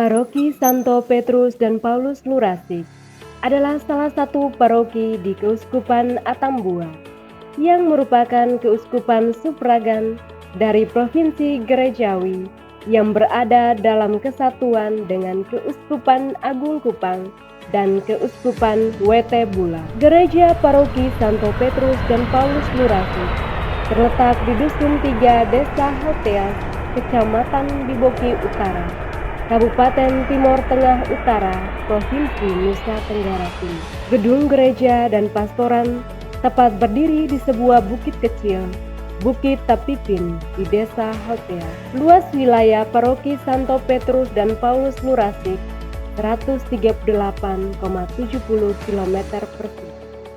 Paroki Santo Petrus dan Paulus Lurasik adalah salah satu paroki di Keuskupan Atambua yang merupakan keuskupan suffragan dari Provinsi Gerejawi yang berada dalam kesatuan dengan Keuskupan Agung Kupang dan Keuskupan Wete Bula. Gereja Paroki Santo Petrus dan Paulus Lurasik terletak di Dusun 3 Desa Hoteas, Kecamatan Biboki Utara, Kabupaten Timor Tengah Utara, Provinsi Nusa Tenggara Timur. Gedung gereja dan pastoran tepat berdiri di sebuah bukit kecil, Bukit Tapipin di Desa Hotea. Luas wilayah Paroki Santo Petrus dan Paulus Lurasik 138,70 km persegi.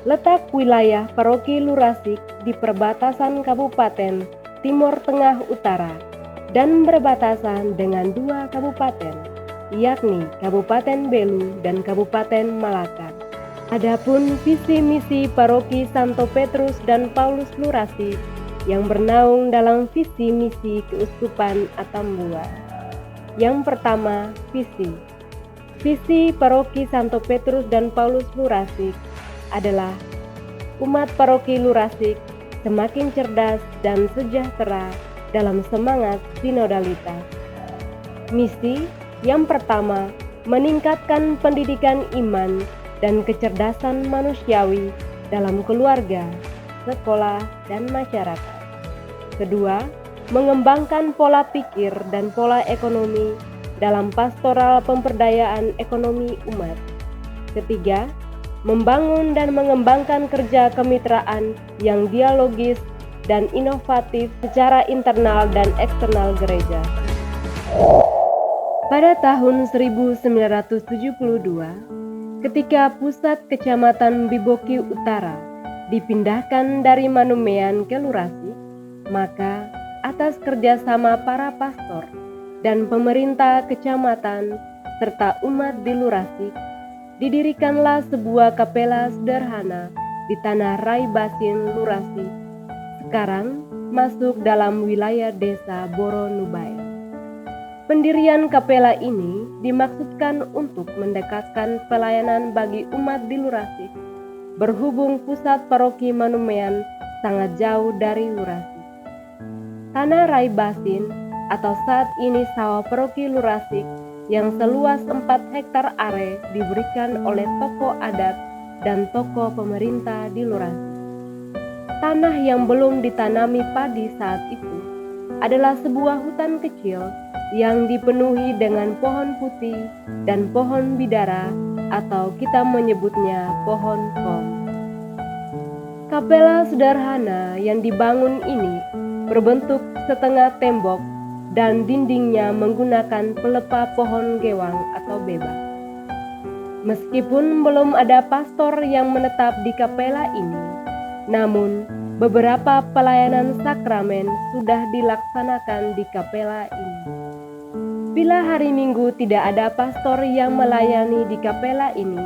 Letak wilayah Paroki Lurasik di perbatasan Kabupaten Timor Tengah Utara dan berbatasan dengan dua kabupaten, yakni Kabupaten Belu dan Kabupaten Malaka. Adapun visi misi Paroki Santo Petrus dan Paulus Lurasik yang bernaung dalam visi misi Keuskupan Atambua. Yang pertama, visi Paroki Santo Petrus dan Paulus Lurasik adalah umat Paroki Lurasik semakin cerdas dan sejahtera dalam semangat sinodalitas. Misi yang pertama, meningkatkan pendidikan iman dan kecerdasan manusiawi dalam keluarga, sekolah, dan masyarakat. Kedua, mengembangkan pola pikir dan pola ekonomi dalam pastoral pemberdayaan ekonomi umat. Ketiga, membangun dan mengembangkan kerja kemitraan yang dialogis dan inovatif secara internal dan eksternal gereja. Pada tahun 1972, ketika pusat Kecamatan Biboki Utara dipindahkan dari Manumean ke Lurasik, maka atas kerjasama para pastor dan pemerintah kecamatan serta umat di Lurasik, didirikanlah sebuah kapela sederhana di tanah Rai Basin Lurasik, sekarang masuk dalam wilayah desa Boronubaya. Pendirian kapela ini dimaksudkan untuk mendekatkan pelayanan bagi umat di Lurasik, berhubung pusat paroki Manumean sangat jauh dari Lurasik. Tanah Rai Basin atau saat ini sawah paroki Lurasik yang seluas 4 hektar are diberikan oleh tokoh adat dan tokoh pemerintah di Lurasik. Tanah yang belum ditanami padi saat itu adalah sebuah hutan kecil yang dipenuhi dengan pohon putih dan pohon bidara atau kita menyebutnya pohon pom. Kapela sederhana yang dibangun ini berbentuk setengah tembok dan dindingnya menggunakan pelepah pohon gewang atau bebas. Meskipun belum ada pastor yang menetap di kapela ini, namun, beberapa pelayanan sakramen sudah dilaksanakan di kapela ini. Bila hari Minggu tidak ada pastor yang melayani di kapela ini,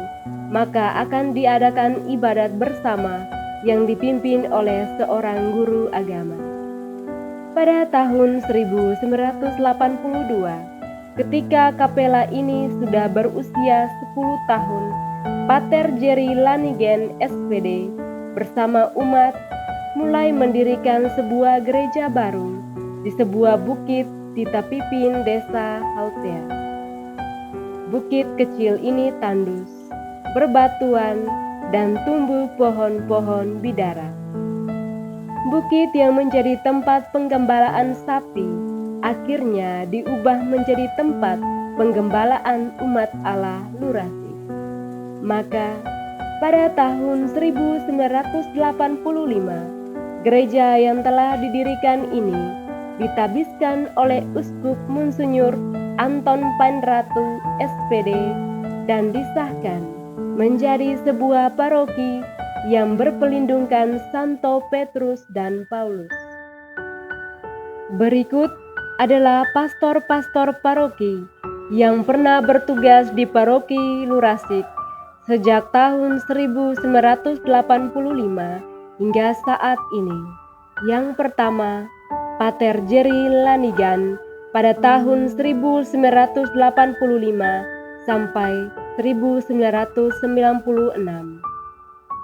maka akan diadakan ibadat bersama yang dipimpin oleh seorang guru agama. Pada tahun 1982, ketika kapela ini sudah berusia 10 tahun, Pater Jerry Lanigan SPD bersama umat mulai mendirikan sebuah gereja baru di sebuah bukit di Tapipin Desa Hotea. Bukit kecil ini tandus, berbatuan, dan tumbuh pohon-pohon bidara. Bukit yang menjadi tempat penggembalaan sapi akhirnya diubah menjadi tempat penggembalaan umat Allah Lurasik. Maka pada tahun 1985, gereja yang telah didirikan ini ditabiskan oleh Uskup Monsinyur Anton Panratu SPD dan disahkan menjadi sebuah paroki yang berpelindungkan Santo Petrus dan Paulus. Berikut adalah pastor-pastor paroki yang pernah bertugas di paroki Lurasik sejak tahun 1985 hingga saat ini. Yang pertama, Pater Jerry Lanigan, pada tahun 1985 sampai 1996.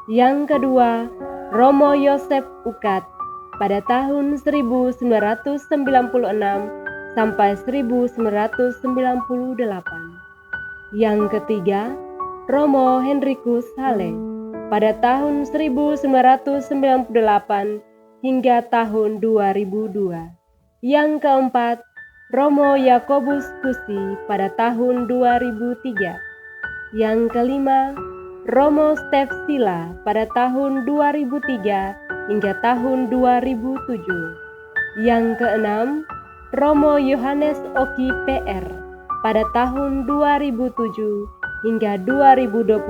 Yang kedua, Romo Yosef Ukat pada tahun 1996 sampai 1998. Yang ketiga, Romo Henrikus Hale pada tahun 1998 hingga tahun 2002. Yang keempat, Romo Yakobus Kusi pada tahun 2003. Yang kelima, Romo Stef Sila pada tahun 2003 hingga tahun 2007. Yang keenam, Romo Yohanes Oki PR pada tahun 2007 hingga 2021.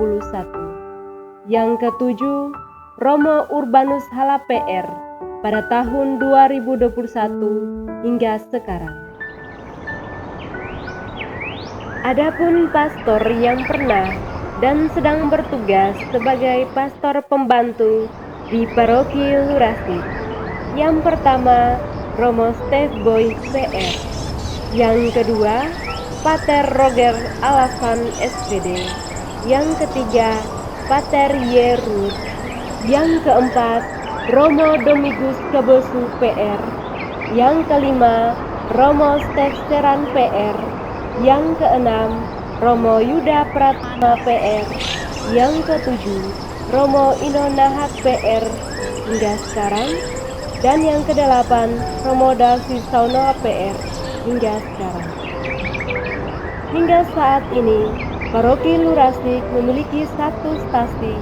Yang ketujuh, Romo Urbanus Hala PR pada tahun 2021 hingga sekarang. Adapun pastor yang pernah dan sedang bertugas sebagai pastor pembantu di Paroki Lurasik. Yang pertama, Romo Stef Boy PR. Yang kedua, Pater Roger Alasan SPD. Yang ketiga, Pater Yerut. Yang keempat, Romo Domigus Kebosu PR. Yang kelima, Romo Stef Seran PR. Yang keenam, Romo Yuda Pratma PR. Yang ketujuh, Romo Inonahat PR hingga sekarang. Dan yang kedelapan, Romo Darsi Saunoa PR hingga sekarang. Hingga saat ini, Paroki Lurasik memiliki 1 stasi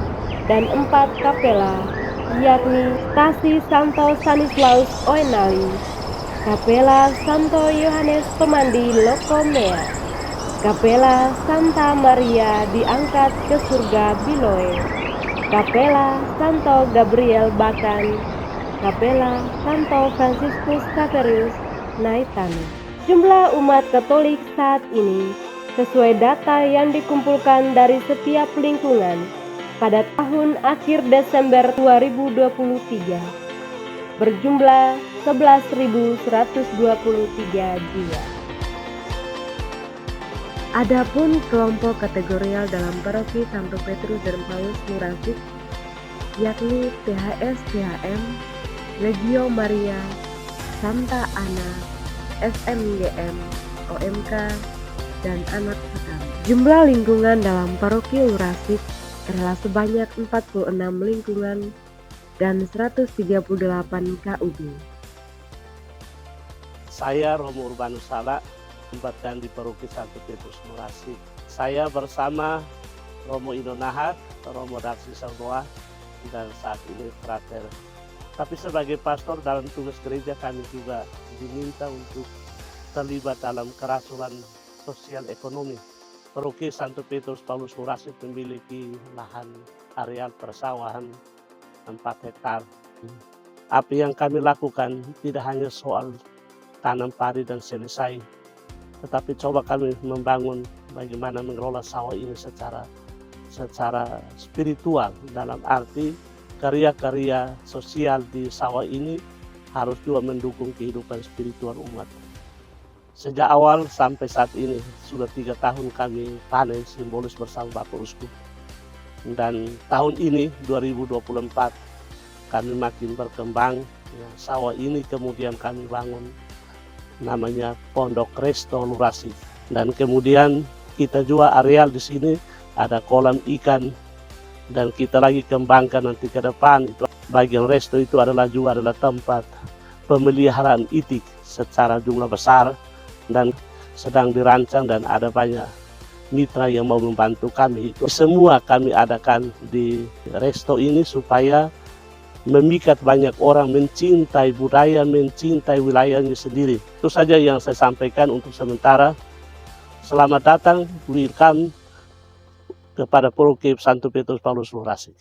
dan 4 kapela, yakni Stasi Santo Stanislaus Oenali, Kapela Santo Yohanes Pemandi Lokomea, Kapela Santa Maria diangkat ke surga Biloe, Kapela Santo Gabriel Bakan, Kapela Santo Franciscus Xaverius Naitani. Jumlah umat Katolik saat ini sesuai data yang dikumpulkan dari setiap lingkungan pada tahun akhir Desember 2023 berjumlah 11.123 jiwa. Adapun kelompok kategorial dalam Paroki Santo Petrus dan Paulus Lurasik yakni THS-THM, Legio Maria, Santa Ana, SMGM, OMK, dan anak sekam. Jumlah lingkungan dalam Paroki Lurasik adalah sebanyak 46 lingkungan dan 138 KUB. Saya Romo Urbanus Hala, tempatkan di Paroki Santo Petrus Lurasik. Saya bersama Romo Inonahat, Romo Darsi Saunoa, dan saat ini Frater. Tapi sebagai pastor dalam tugas gereja kami juga diminta untuk terlibat dalam kerasulan sosial ekonomi. Paroki Santo Petrus Paulus Lurasik memiliki lahan areal persawahan 4 hektar. Apa yang kami lakukan tidak hanya soal tanam padi dan selesai, tetapi coba kami membangun bagaimana mengelola sawah ini secara spiritual, dalam arti karya-karya sosial di sawah ini harus juga mendukung kehidupan spiritual umat. Sejak awal sampai saat ini sudah 3 tahun kami panen simbolis bersama Bapak Uskup. Dan tahun ini 2024 kami makin berkembang. Sawah ini kemudian kami bangun namanya Pondok Resto Lurasik. Dan kemudian kita juga areal di sini ada kolam ikan, dan kita lagi kembangkan nanti ke depan itu bagian resto itu adalah tempat pemeliharaan itik secara jumlah besar dan sedang dirancang, dan ada banyak mitra yang mau membantu kami. Itu semua kami adakan di resto ini supaya memikat banyak orang mencintai budaya, mencintai wilayahnya sendiri. Itu saja yang saya sampaikan untuk sementara. Selamat datang, welcome kepada Paroki Santo Petrus Paulus Lurasik.